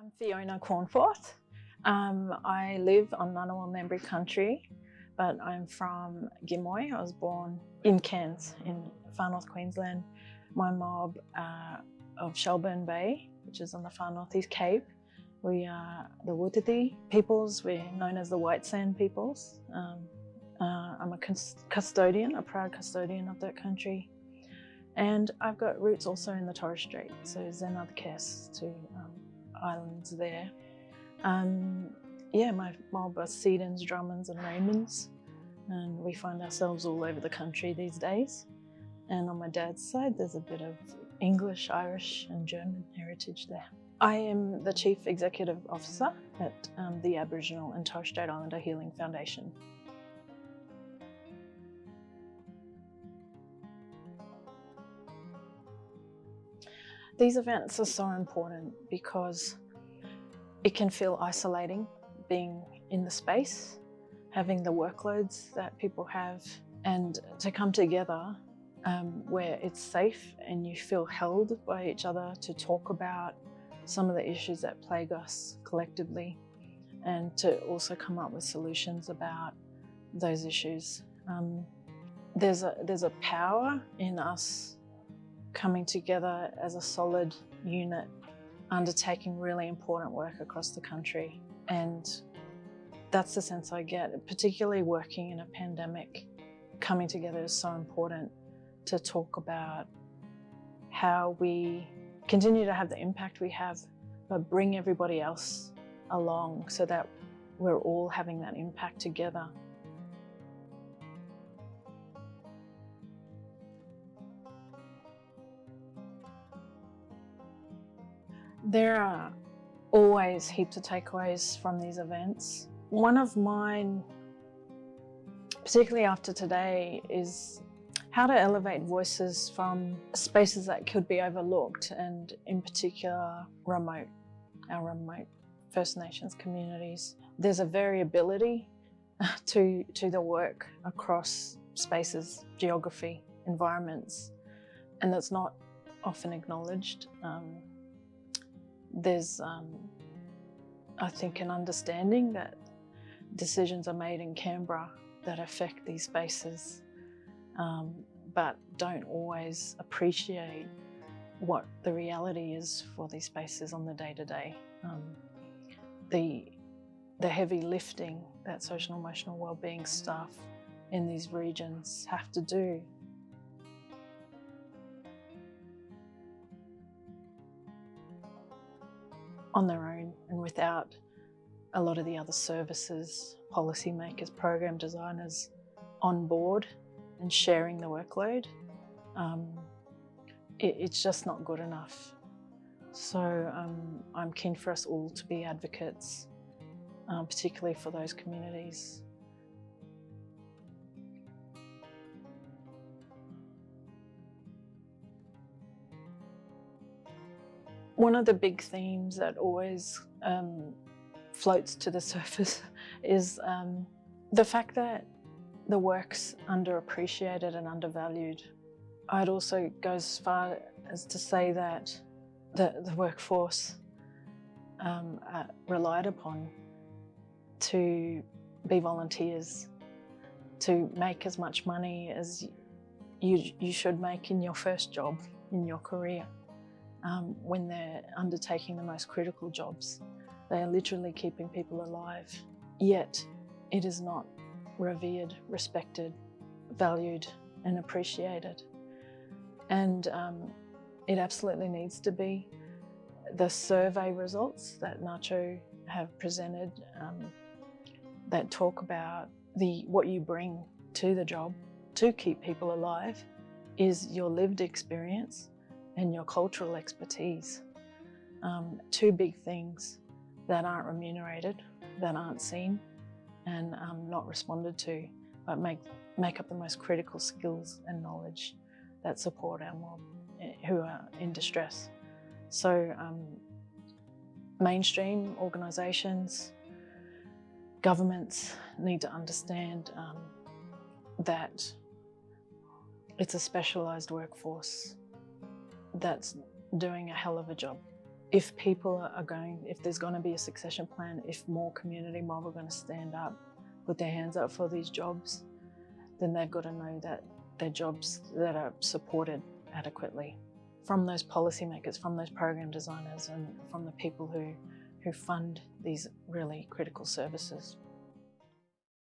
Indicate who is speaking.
Speaker 1: I'm Fiona Cornforth. I live on Ngunnawal Ngambri country, but I'm from Gimoy. I was born in Cairns in far north Queensland. My mob of Shelburne Bay, which is on the far northeast Cape. We are the Wuthathi peoples. We're known as the White Sand peoples. I'm a custodian, a proud custodian of that country. And I've got roots also in the Torres Strait, so Zenadkes to islands there. My mob are Sedans, Drummonds and Raymonds, and we find ourselves all over the country these days. And on my dad's side, there's a bit of English, Irish and German heritage there. I am the Chief Executive Officer at the Aboriginal and Torres Strait Islander Healing Foundation. These events are so important because it can feel isolating being in the space, having the workloads that people have, and to come together where it's safe and you feel held by each other to talk about some of the issues that plague us collectively, and to also come up with solutions about those issues. There's a power in us coming together as a solid unit, undertaking really important work across the country. And that's the sense I get, particularly working in a pandemic. Coming together is so important to talk about how we continue to have the impact we have, but bring everybody else along so that we're all having that impact together. There are always heaps of takeaways from these events. One of mine, particularly after today, is how to elevate voices from spaces that could be overlooked, and in particular our remote First Nations communities. There's a variability to the work across spaces, geography, environments, and that's not often acknowledged. There's, I think, an understanding that decisions are made in Canberra that affect these spaces, but don't always appreciate what the reality is for these spaces on the day-to-day. The heavy lifting that social and emotional wellbeing staff in these regions have to do. On their own and without a lot of the other services, policymakers, program designers on board and sharing the workload, it's just not good enough. So I'm keen for us all to be advocates, particularly for those communities. One of the big themes that always floats to the surface is the fact that the work's underappreciated and undervalued. I'd also go as far as to say that the workforce are relied upon to be volunteers, to make as much money as you should make in your first job in your career. When they're undertaking the most critical jobs. They are literally keeping people alive, yet it is not revered, respected, valued and appreciated. And it absolutely needs to be. The survey results that Nacho have presented that talk about what you bring to the job to keep people alive is your lived experience and your cultural expertise. Two big things that aren't remunerated, that aren't seen and not responded to, but make up the most critical skills and knowledge that support our mob who are in distress. So mainstream organisations, governments need to understand that it's a specialised workforce that's doing a hell of a job if people are going, if there's going to be a succession plan, if more community mob are going to stand up, put their hands up for these jobs, then they've got to know that they're jobs that are supported adequately from those policymakers, from those program designers, and from the people who fund these really critical services.